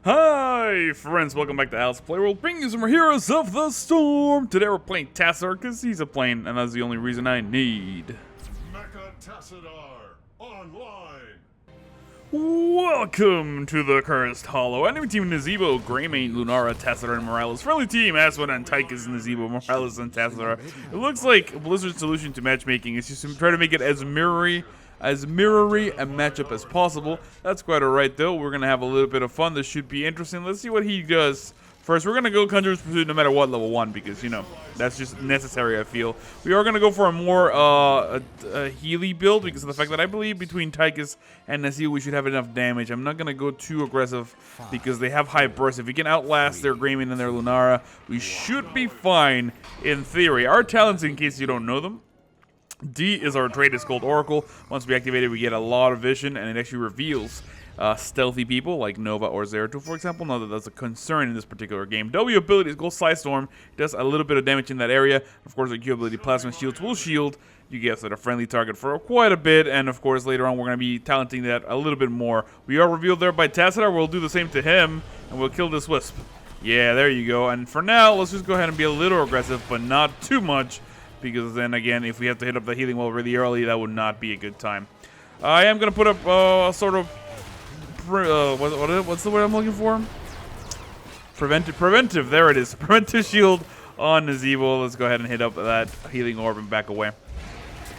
Hi friends, welcome back to Alice Playworld, bringing you some more Heroes of the Storm. Today we're playing Tassadar because he's a plane, and that's the only reason I need. Mecha Tassadar online. Welcome to the Cursed Hollow. Enemy team Nazebo, Greymane, Lunara, Tassadar, and Morales. Friendly team Aswin and Tychus, Nazebo, Morales, and Tassadar. It looks like Blizzard's solution to matchmaking is just to try to make it as mirrory a matchup as possible. That's quite alright though. We're gonna have a little bit of fun. This should be interesting. Let's see what he does. First, we're gonna go Conjurer's Pursuit no matter what level 1 because, you know, that's just necessary, I feel. We are gonna go for a more Healy build because of the fact that I believe between Tychus and Nazil we should have enough damage. I'm not gonna go too aggressive because they have high burst. If we can outlast their Greymane and their Lunara, we should be fine in theory. Our talents, in case you don't know them: D is our trait, is called Oracle. Once we activate it, we get a lot of vision, and it actually reveals stealthy people like Nova or Zeratul, for example. Not that that's a concern in this particular game. W ability is Ghost Side Storm. It does a little bit of damage in that area. Of course, our Q ability, Plasma Shields, will shield. You guessed it, a friendly target for quite a bit, and of course, later on, we're going to be talenting that a little bit more. We are revealed there by Tassadar. We'll do the same to him, and we'll kill this Wisp. Yeah, there you go. And for now, let's just go ahead and be a little aggressive, but not too much, because then again, if we have to hit up the healing well really early, that would not be a good time. I am going to put up a sort of what's the word I'm looking for? Preventive, there it is. Preventive shield on Nazebo. Let's go ahead and hit up that healing orb and back away.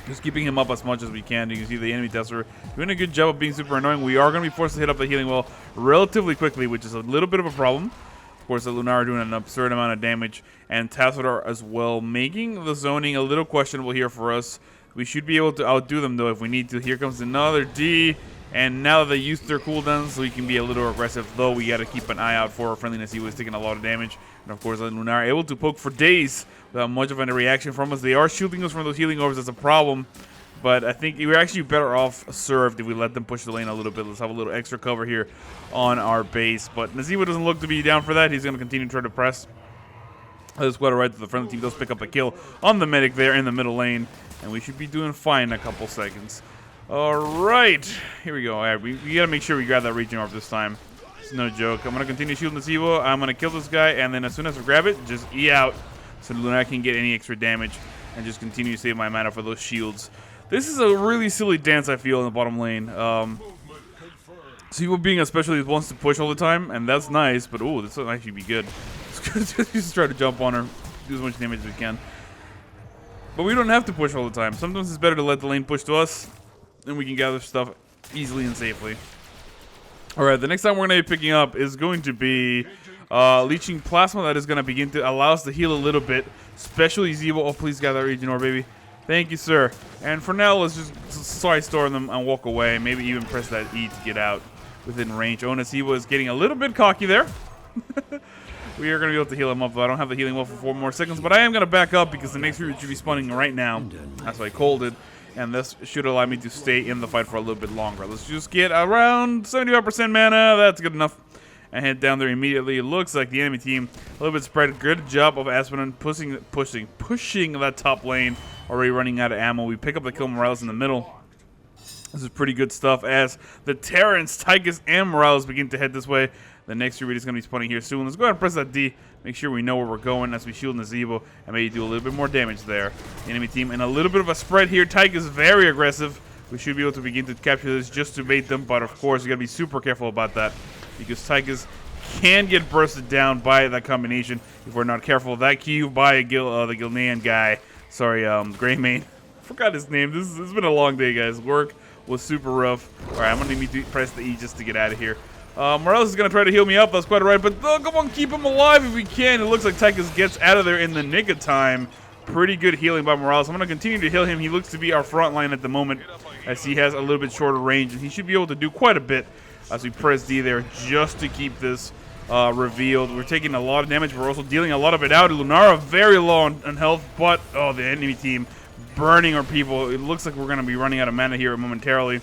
Just keeping him up as much as we can. You can see the enemy tester doing a good job of being super annoying. We are going to be forced to hit up the healing well relatively quickly, which is a little bit of a problem. Of course, the Lunara doing an absurd amount of damage, and Tassadar as well, making the zoning a little questionable here for us. We should be able to outdo them, though, if we need to. Here comes another D, and now that they used their cooldowns, so we can be a little aggressive, though we got to keep an eye out for our friendliness. He was taking a lot of damage, and of course, the Lunara able to poke for days without much of a reaction from us. They are shielding us from those healing orbs. That's a problem. But I think we're actually better off served if we let them push the lane a little bit. Let's have a little extra cover here on our base. But Nazebo doesn't look to be down for that. He's going to continue to try to press. That's quite alright. The friendly team does pick up a kill on the medic there in the middle lane. And we should be doing fine in a couple seconds. Alright. Here we go. All right, we got to make sure we grab that Raging Orb this time. It's no joke. I'm going to continue shielding Nazebo. I'm going to kill this guy. And then as soon as I grab it, just E out. So Luna can get any extra damage. And just continue to save my mana for those shields. This is a really silly dance, I feel, in the bottom lane. People being especially wants to push all the time, and that's nice, but ooh, this will actually be good. Just try to jump on her, do as much damage as we can. But we don't have to push all the time. Sometimes it's better to let the lane push to us, and we can gather stuff easily and safely. Alright, the next time we're going to be picking up is going to be Leeching Plasma. That is going to begin to allow us to heal a little bit, especially Zebo. Oh, please gather Raging Orb, baby. Thank you, sir. And for now, let's just side storm them and walk away. Maybe even press that E to get out within range. Onasiwa is getting a little bit cocky there. We are going to be able to heal him up, though. I don't have the healing well for 4 more seconds, but I am going to back up because the next route should be spawning right now. That's why I called it. And this should allow me to stay in the fight for a little bit longer. Let's just get around 75% mana. That's good enough. And head down there immediately. It looks like the enemy team a little bit spread. Good job of Aspen pushing that top lane. Already running out of ammo. We pick up the kill Morales in the middle. This is pretty good stuff as the Terrans, Tychus, and Morales begin to head this way. The next read is going to be spawning here soon. Let's go ahead and press that D. Make sure we know where we're going as we shield Nazebo and maybe do a little bit more damage there. The enemy team in a little bit of a spread here. Tychus very aggressive. We should be able to begin to capture this just to bait them, but of course, you got to be super careful about that because Tychus can get bursted down by that combination if we're not careful. That Q by the Gilnean guy. Sorry, Greymane. Forgot his name. This has been a long day, guys. Work was super rough. Alright, I'm going to need to press the E just to get out of here. Morales is going to try to heal me up. That's quite alright. But come on, keep him alive if we can. It looks like Tychus gets out of there in the nick of time. Pretty good healing by Morales. I'm going to continue to heal him. He looks to be our front line at the moment as he has a little bit shorter range. And he should be able to do quite a bit as we press D there just to keep this revealed. We're taking a lot of damage. We're also dealing a lot of it out. Lunara very low on health, but oh, the enemy team burning our people. It looks like we're going to be running out of mana here momentarily.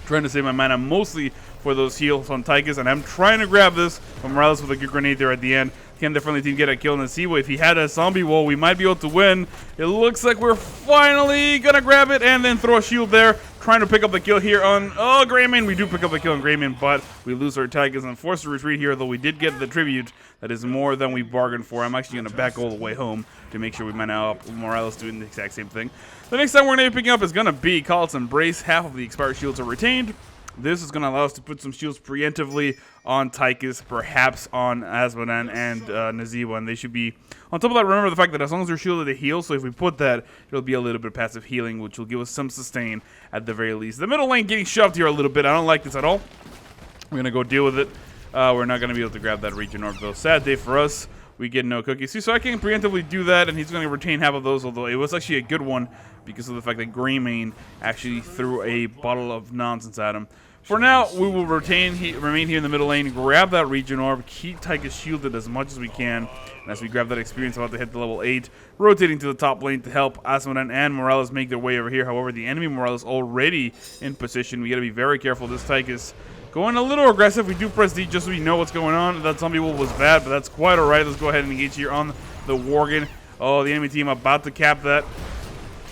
Trying to save my mana mostly for those heals on Tychus, and I'm trying to grab this from Morales with a good grenade there at the end. Can the friendly team get a kill on the Seaway? If he had a zombie wall, we might be able to win. It looks like we're finally gonna grab it and then throw a shield there, trying to pick up the kill here on Greymane. We do pick up the kill on Greymane, but we lose our Tychus and forced to retreat here, though we did get the tribute. That is more than we bargained for. I'm actually gonna back all the way home to make sure we man up. Morales doing the exact same thing. The next time we're gonna be picking up is gonna be Call Its Embrace. Half of the expired shields are retained. This is going to allow us to put some shields preemptively on Tychus, perhaps on Asmodan and Nazeeba, and they should be on top of that. Remember the fact that as long as they're shielded, they heal. So if we put that, it'll be a little bit of passive healing, which will give us some sustain at the very least. The middle lane getting shoved here a little bit. I don't like this at all. We're going to go deal with it. We're not going to be able to grab that region orb, though. Sad day for us. We get no cookies. See, so I can preemptively do that, and he's going to retain half of those, although it was actually a good one because of the fact that Greymane actually threw a bottle of nonsense at him. For now, we will remain here in the middle lane, grab that region orb, keep Tychus shielded as much as we can, and as we grab that experience about to hit the level 8, rotating to the top lane to help Asmodan and Morales make their way over here. However, the enemy Morales already in position. We got to be very careful. This Tychus going a little aggressive. We do press D just so we know what's going on. That zombie wall was bad, but that's quite alright. Let's go ahead and engage here on the Worgen. Oh, the enemy team about to cap that.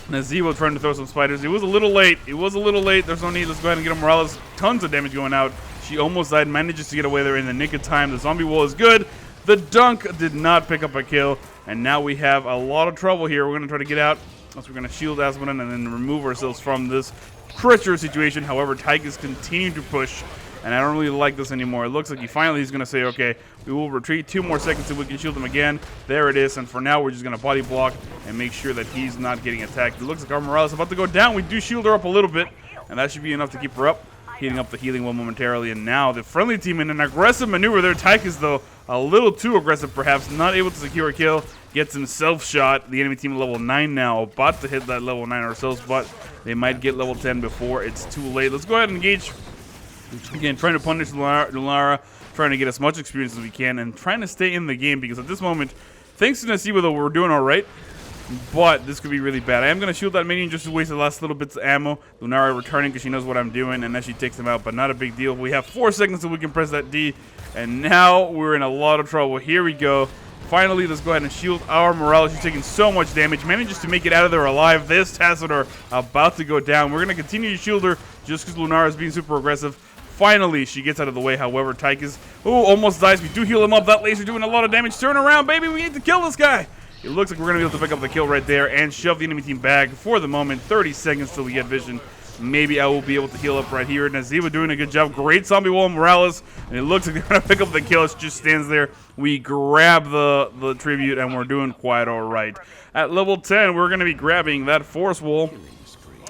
Nazeeba trying to throw some spiders. It was a little late. There's no need. Let's go ahead and get Morales. Tons of damage going out. She almost died. Manages to get away there in the nick of time. The zombie wall is good. The dunk did not pick up a kill. And now we have a lot of trouble here. We're going to try to get out. So we're going to shield Asmodan and then remove ourselves from this treacherous situation. However, Tychus continuing to push. And I don't really like this anymore. It looks like he's going to say, okay, we will retreat 2 more seconds so we can shield him again. There it is. And for now, we're just going to body block and make sure that he's not getting attacked. It looks like our Morales is about to go down. We do shield her up a little bit, and that should be enough to keep her up. Heating up the healing one momentarily. And now the friendly team in an aggressive maneuver there. Tychus, though, a little too aggressive perhaps. Not able to secure a kill. Gets himself shot. The enemy team level 9 now. About to hit that level 9 ourselves, but they might get level 10 before it's too late. Let's go ahead and engage. Again, trying to punish Lulara, trying to get as much experience as we can, and trying to stay in the game, because at this moment, thanks to Nazeeba, though, we're doing alright, but this could be really bad. I am going to shield that minion just to waste the last little bits of ammo. Lunara returning because she knows what I'm doing, and then she takes them out, but not a big deal. We have 4 seconds so we can press that D, and now we're in a lot of trouble. Here we go. Finally, let's go ahead and shield our Morales. She's taking so much damage. Manages to make it out of there alive. This Tassadar about to go down. We're going to continue to shield her just because Lunara is being super aggressive. Finally, she gets out of the way. However, Tychus, almost dies. We do heal him up. That laser doing a lot of damage. Turn around, baby. We need to kill this guy. It looks like we're going to be able to pick up the kill right there and shove the enemy team back for the moment. 30 seconds till we get vision. Maybe I will be able to heal up right here. Nazeeba doing a good job. Great zombie wall Morales. And it looks like they're going to pick up the kill. It just stands there. We grab the tribute, and we're doing quite all right. At level 10, we're going to be grabbing that force wall.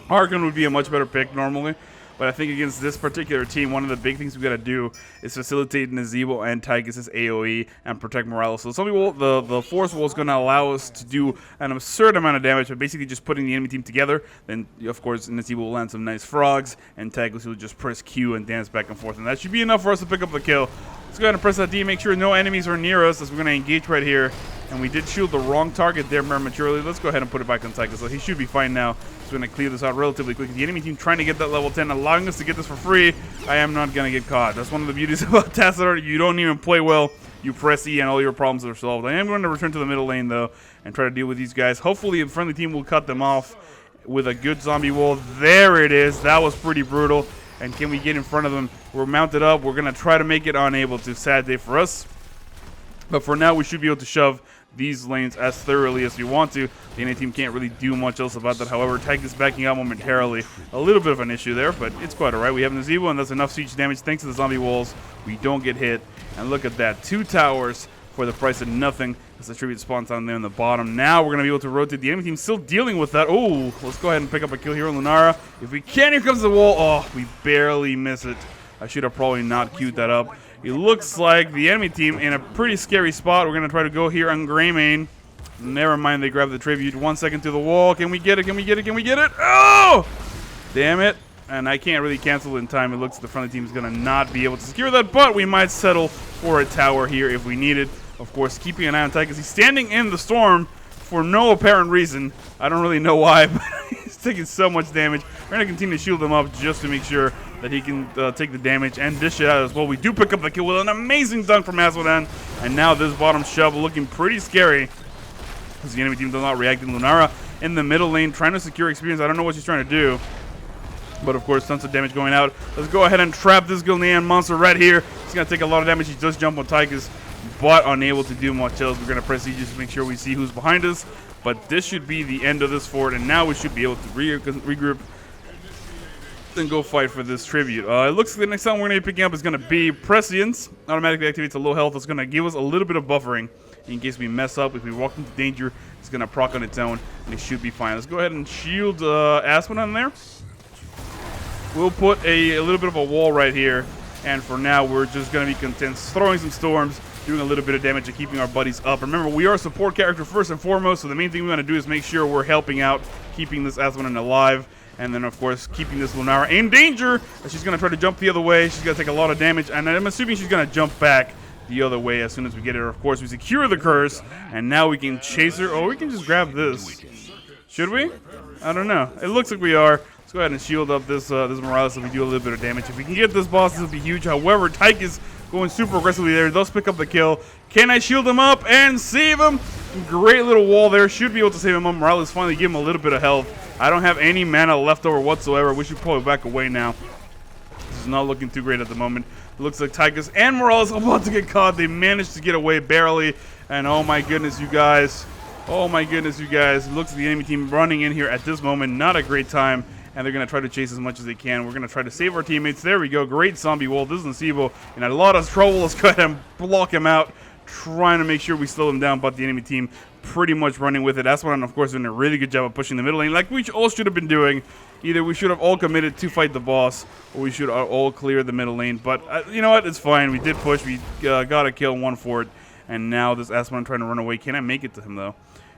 Harkin would be a much better pick normally. But I think against this particular team, one of the big things we got to do is facilitate Nazeeba and Tychus' AoE and protect Morales. So the force wall is going to allow us to do an absurd amount of damage, but basically just putting the enemy team together. Then, of course, Nazeeba will land some nice frogs, and Tychus will just press Q and dance back and forth. And that should be enough for us to pick up the kill. Let's go ahead and press that D, make sure no enemies are near us as we're going to engage right here. And we did shield the wrong target there prematurely. Let's go ahead and put it back on Tychus. So he should be fine now. Just going to clear this out relatively quick. The enemy team trying to get that level 10, allowing us to get this for free. I am not going to get caught. That's one of the beauties about Tassadar. You don't even play well. You press E and all your problems are solved. I am going to return to the middle lane, though, and try to deal with these guys. Hopefully, a friendly team will cut them off with a good zombie wall. There it is. That was pretty brutal. And can we get in front of them? We're mounted up. We're going to try to make it unable to. Sad day for us. But for now, we should be able to shove these lanes as thoroughly as we want to. The enemy team can't really do much else about that. However, Tychus backing out momentarily. A little bit of an issue there, but it's quite alright. We have Nazeeba, and that's enough siege damage thanks to the zombie walls. We don't get hit. And look at that. 2 towers for the price of nothing. As the tribute spawns down there in the bottom. Now we're going to be able to rotate. The enemy team still dealing with that. Oh, let's go ahead and pick up a kill here on Lunara. If we can, here comes the wall. Oh, we barely miss it. I should have probably not queued that up. It looks like the enemy team in a pretty scary spot. We're going to try to go here on Greymane. Never mind, they grab the tribute. 1 second to the wall. Can we get it? Can we get it? Can we get it? Oh! Damn it. And I can't really cancel it in time. It looks like the friendly team is going to not be able to secure that, but we might settle for a tower here if we need it. Of course, keeping an eye on Tychus. He's standing in the storm for no apparent reason. I don't really know why, but he's taking so much damage. We're going to continue to shield him up just to make sure that he can take the damage and dish it out as well. We do pick up the kill with an amazing dunk from Asmodan, and now this bottom shove looking pretty scary as the enemy team does not react. Lunara in the middle lane trying to secure experience. I don't know what she's trying to do, but of course tons of damage going out. Let's go ahead and trap this Gilnean monster right here. He's going to take a lot of damage. He does jump on Tychus, but unable to do much else. We're going to press E just to make sure we see who's behind us, but this should be the end of this fort, and now we should be able to regroup and go fight for this tribute. It looks like the next time we're going to be picking up is going to be Prescience. Automatically activates a low health. It's going to give us a little bit of buffering in case we mess up. If we walk into danger, it's going to proc on its own, and it should be fine. Let's go ahead and shield Aspen on there. We'll put a little bit of a wall right here, and for now we're just going to be content throwing some storms, doing a little bit of damage and keeping our buddies up. Remember, we are a support character first and foremost, so the main thing we want to do is make sure we're helping out, keeping this Aspen alive. And then, of course, keeping this Lunara in danger. She's going to try to jump the other way. She's going to take a lot of damage. And I'm assuming she's going to jump back the other way as soon as we get her. Of course, we secure the curse. And now we can chase her. Or we can just grab this. Should we? I don't know. It looks like we are. Let's go ahead and shield up this Morales so we do a little bit of damage. If we can get this boss, this will be huge. However, Tychus going super aggressively there. Does pick up the kill. Can I shield him up and save him? Great little wall there. Should be able to save him up. Morales finally give him a little bit of health. I don't have any mana left over whatsoever. We should pull it back away now. This is not looking too great at the moment. It looks like Tychus and Morales are about to get caught. They managed to get away barely. And oh my goodness, you guys. Oh my goodness, you guys. It looks like the enemy team running in here at this moment. Not a great time. And they're going to try to chase as much as they can. We're going to try to save our teammates. There we go. Great zombie wall. This is Nasibo in a lot of trouble. Let's go ahead and block him out. Trying to make sure we slow them down, but the enemy team pretty much running with it. Asmodan, of course, doing a really good job of pushing the middle lane, like we all should have been doing. Either we should have all committed to fight the boss, or we should all clear the middle lane. But you know what? It's fine. We did push. We got a kill, one fort, and now this Asmodan trying to run away. Can I make it to him, though?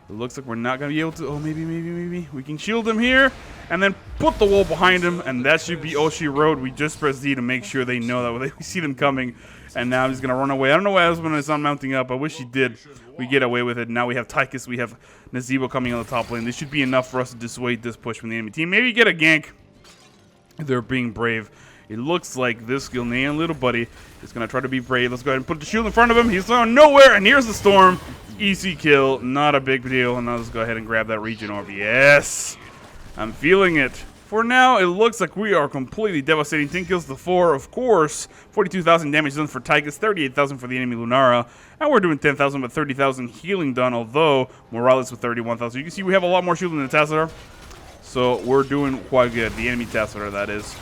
It looks like we're not going to be able to. Oh, maybe. We can shield him here, and then put the wall behind him, and that should be all she wrote. We just press D to make sure they know that we see them coming. And now he's going to run away. I don't know why Asmodan is not mounting up. I wish he did. We get away with it. Now we have Tychus. We have Nazebo coming on the top lane. This should be enough for us to dissuade this push from the enemy team. Maybe get a gank if they're being brave. It looks like this Gilnean little buddy is going to try to be brave. Let's go ahead and put the shield in front of him. He's going nowhere. And here's the storm. Easy kill. Not a big deal. And now let's go ahead and grab that region orb. Yes. I'm feeling it. For now, it looks like we are completely devastating. 10 kills to 4, of course. 42,000 damage done for Tychus, 38,000 for the enemy Lunara. And we're doing 10,000, but 30,000 healing done, although Morales with 31,000. You can see we have a lot more shield than the Tassadar. So we're doing quite good. The enemy Tassadar, that is.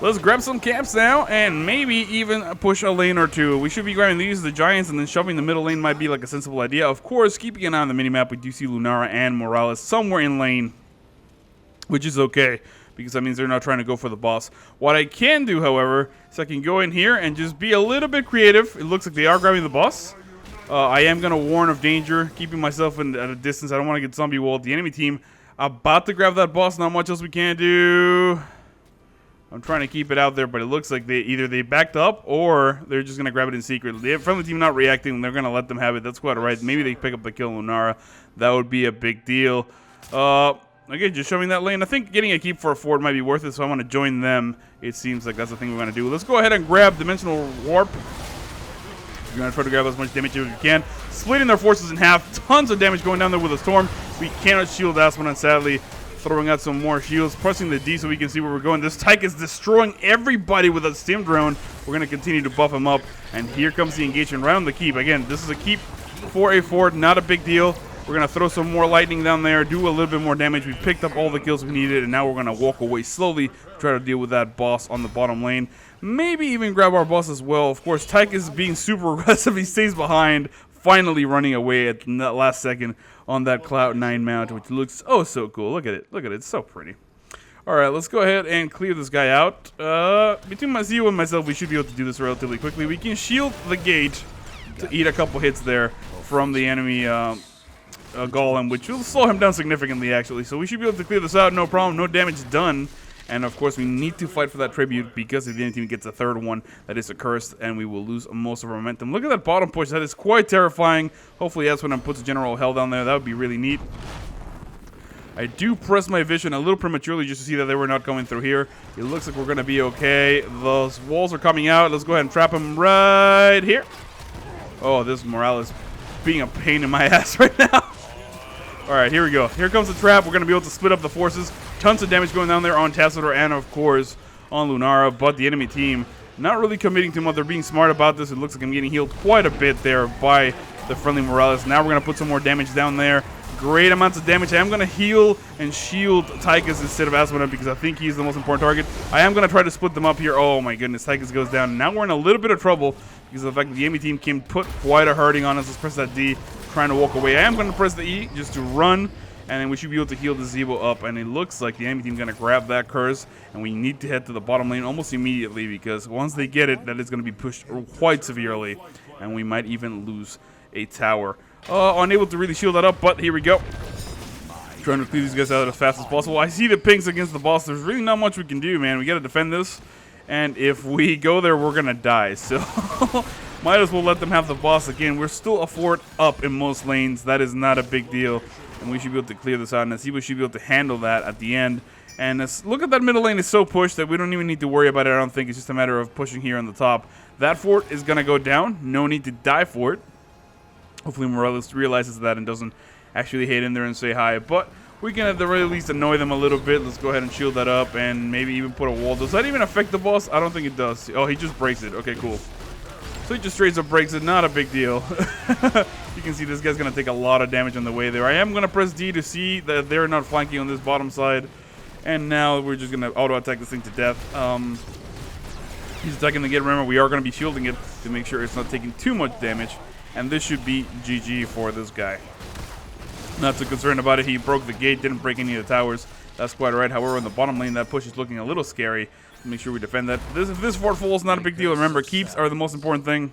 Let's grab some camps now, and maybe even push a lane or two. We should be grabbing these, the Giants, and then shoving the middle lane might be like a sensible idea. Of course, keeping an eye on the minimap, we do see Lunara and Morales somewhere in lane, which is okay, because that means they're not trying to go for the boss. What I can do, however, is I can go in here and just be a little bit creative. It looks like they are grabbing the boss. I am going to warn of danger, keeping myself at a distance. I don't want to get zombie walled. The enemy team about to grab that boss. Not much else we can do. I'm trying to keep it out there, but it looks like either they backed up or they're just going to grab it in secret. The friendly team not reacting, they're going to let them have it. That's quite alright. Maybe they pick up the kill on Lunara. That would be a big deal. Again, just showing that lane. I think getting a keep for a fort might be worth it, so I want to join them. It seems like that's the thing we're going to do. Let's go ahead and grab Dimensional Warp. We're going to try to grab as much damage as we can. Splitting their forces in half. Tons of damage going down there with a storm. We cannot shield Asmodan, sadly. Throwing out some more shields. Pressing the D so we can see where we're going. This Tyke is destroying everybody with a stim drone. We're going to continue to buff him up. And here comes the engagement right on the keep. Again, this is a keep for a fort. Not a big deal. We're going to throw some more lightning down there, do a little bit more damage. We've picked up all the kills we needed, and now we're going to walk away slowly, try to deal with that boss on the bottom lane. Maybe even grab our boss as well. Of course, Tyke is being super aggressive. He stays behind, finally running away at the last second on that Cloud 9 mount, which looks oh so cool. Look at it. Look at it. It's so pretty. All right, let's go ahead and clear this guy out. Between Mazio and myself, we should be able to do this relatively quickly. We can shield the gate to eat a couple hits there from the enemy Golem, which will slow him down significantly, actually. So we should be able to clear this out, no problem, no damage done. And of course, we need to fight for that tribute, because if the enemy team gets a third one, that is accursed, and we will lose most of our momentum. Look at that bottom push. That is quite terrifying. Hopefully, that's when I put the general hell down there. That would be really neat. I do press my vision a little prematurely just to see that they were not coming through here. It looks like we're going to be okay. Those walls are coming out. Let's go ahead and trap them right here. Oh, this morale is being a pain in my ass right now. All right, here we go. Here comes the trap. We're going to be able to split up the forces. Tons of damage going down there on Tassadar and, of course, on Lunara. But the enemy team not really committing to much. They're being smart about this. It looks like I'm getting healed quite a bit there by the friendly Morales. Now we're going to put some more damage down there. Great amounts of damage. I am going to heal and shield Tychus instead of Asmodee because I think he's the most important target. I am going to try to split them up here. Oh my goodness, Tychus goes down. Now we're in a little bit of trouble because of the fact that the enemy team can put quite a hurting on us. Let's press that D, trying to walk away. I am going to press the E just to run, and then we should be able to heal the Zebo up. And it looks like the enemy team is going to grab that curse, and we need to head to the bottom lane almost immediately because once they get it, that is going to be pushed quite severely, and we might even lose a tower. Unable to really shield that up, but here we go. Trying to clear these guys out as fast as possible. I see the pings against the boss. There's really not much we can do, man. We got to defend this, and if we go there, we're going to die. So might as well let them have the boss again. We're still a fort up in most lanes. That is not a big deal, and we should be able to clear this out, and Nasiba should be able to handle that at the end. And look at that middle lane is so pushed that we don't even need to worry about it, I don't think. It's just a matter of pushing here on the top. That fort is going to go down. No need to die for it. Hopefully Morales realizes that and doesn't actually hit in there and say hi. But we can at the very least annoy them a little bit. Let's go ahead and shield that up and maybe even put a wall. Does that even affect the boss? I don't think it does. Oh, he just breaks it. Okay, cool. So he just straight up breaks it. Not a big deal. You can see this guy's going to take a lot of damage on the way there. I am going to press D to see that they're not flanking on this bottom side. And now we're just going to auto-attack this thing to death. He's attacking again. Remember, we are going to be shielding it to make sure it's not taking too much damage. And this should be GG for this guy. Not too concerned about it. He broke the gate, didn't break any of the towers. That's quite alright. However, in the bottom lane, that push is looking a little scary. Make sure we defend that. If this fort falls, not a big deal. Remember, keeps are the most important thing.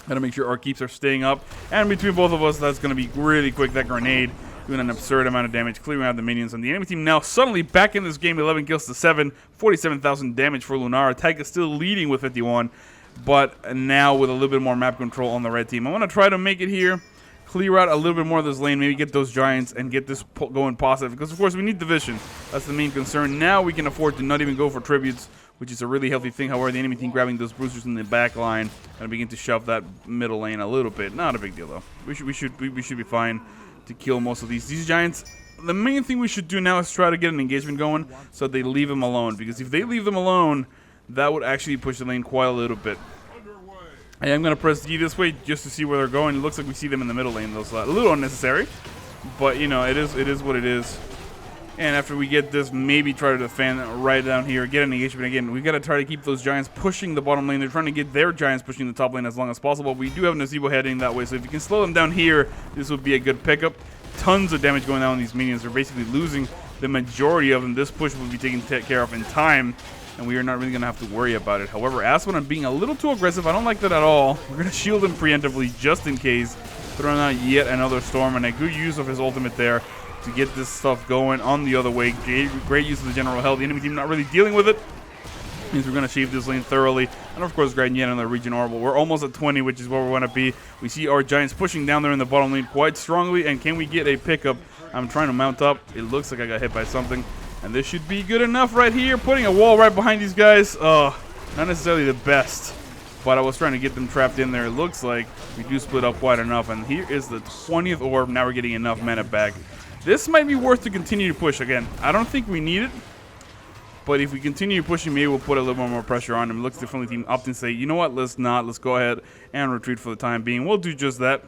Gotta make sure our keeps are staying up. And between both of us, that's gonna be really quick. That grenade doing an absurd amount of damage, clearing out the minions. And the enemy team now suddenly back in this game, 11 kills to 7, 47,000 damage for Lunara. Tyke is still leading with 51. But now with a little bit more map control on the red team. I want to try to make it here, clear out a little bit more of this lane, maybe get those giants and get this going positive. Because, of course, we need the vision. That's the main concern. Now we can afford to not even go for tributes, which is a really healthy thing. However, the enemy team grabbing those bruisers in the back line and begin to shove that middle lane a little bit. Not a big deal, though. We should be fine to kill most of these giants. The main thing we should do now is try to get an engagement going so they leave them alone. Because if they leave them alone, that would actually push the lane quite a little bit. I am going to press D this way just to see where they're going. It looks like we see them in the middle lane, though, so a little unnecessary. But, you know, it is what it is. And after we get this, maybe try to defend right down here. Get an engagement again. We've got to try to keep those giants pushing the bottom lane. They're trying to get their giants pushing the top lane as long as possible. We do have Nasibo heading that way, so if you can slow them down here, this would be a good pickup. Tons of damage going down on these minions. They're basically losing the majority of them. This push will be taken care of in time, and we are not really going to have to worry about it. However, Aspen, I'm being a little too aggressive. I don't like that at all. We're going to shield him preemptively just in case. Throwing out yet another storm, and a good use of his ultimate there to get this stuff going on the other way. Great use of the general health. The enemy team not really dealing with it. Means we're going to shave this lane thoroughly. And of course, grab yet another region orbital. We're almost at 20, which is where we want to be. We see our giants pushing down there in the bottom lane quite strongly. And can we get a pickup? I'm trying to mount up. It looks like I got hit by something. And this should be good enough right here. Putting a wall right behind these guys. Not necessarily the best, but I was trying to get them trapped in there. It looks like we do split up quite enough. And here is the 20th orb. Now we're getting enough mana back. This might be worth to continue to push. Again, I don't think we need it. But if we continue pushing, maybe we'll put a little more pressure on him. It looks differently. Team opt and say, you know what, let's not. Let's go ahead and retreat for the time being. We'll do just that.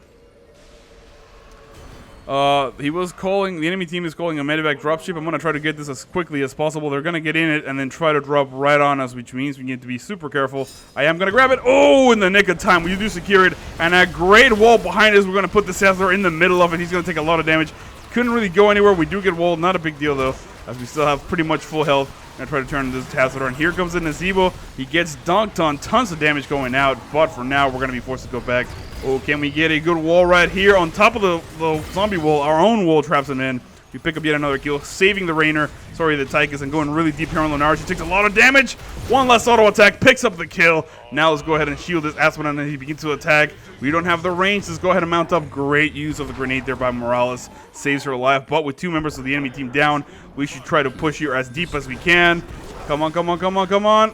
The enemy team is calling a medevac dropship. I'm going to try to get this as quickly as possible. They're going to get in it and then try to drop right on us, which means we need to be super careful. I am going to grab it. Oh, in the nick of time. We do secure it. And a great wall behind us. We're going to put the Tassadar in the middle of it. He's going to take a lot of damage. Couldn't really go anywhere. We do get walled. Not a big deal, though, as we still have pretty much full health. I'm going to try to turn this Tassadar. And here comes the Nazebo. He gets dunked on. Tons of damage going out. But for now, we're going to be forced to go back. Oh, can we get a good wall right here on top of the zombie wall? Our own wall traps him in. We pick up yet another kill, saving the Rainer, sorry, the Tychus, and going really deep here on Lunar. She takes a lot of damage. One less auto attack, picks up the kill. Now let's go ahead and shield this Aspen and he begins to attack. We don't have the range. Let's go ahead and mount up. Great use of the grenade there by Morales. Saves her life, but with 2 members of the enemy team down, we should try to push here as deep as we can. Come on, come on, come on, come on.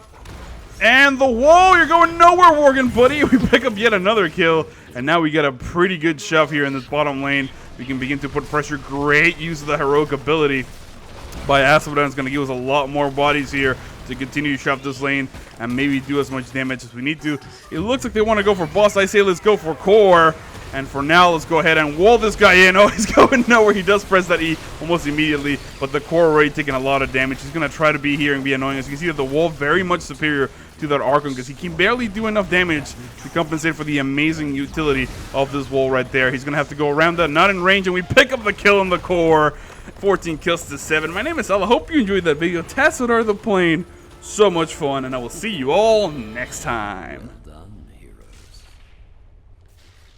And the wall, you're going nowhere, Worgen, buddy. We pick up yet another kill, and now we get a pretty good shove here in this bottom lane. We can begin to put pressure. Great use of the heroic ability by Asphodon. Is going to give us a lot more bodies here to continue to shove this lane and maybe do as much damage as we need to. It looks like they want to go for boss. I say let's go for core. And for now, let's go ahead and wall this guy in. Oh, he's going nowhere. He does press that E almost immediately, but the core already taking a lot of damage. He's going to try to be here and be annoying. As you can see, that the wall very much superior to that Archon because he can barely do enough damage to compensate for the amazing utility of this wall right there. He's going to have to go around that, not in range, and we pick up the kill in the core. 14 kills to 7. My name is Ella. Hope you enjoyed that video. Tassadar the plane. So much fun, and I will see you all next time.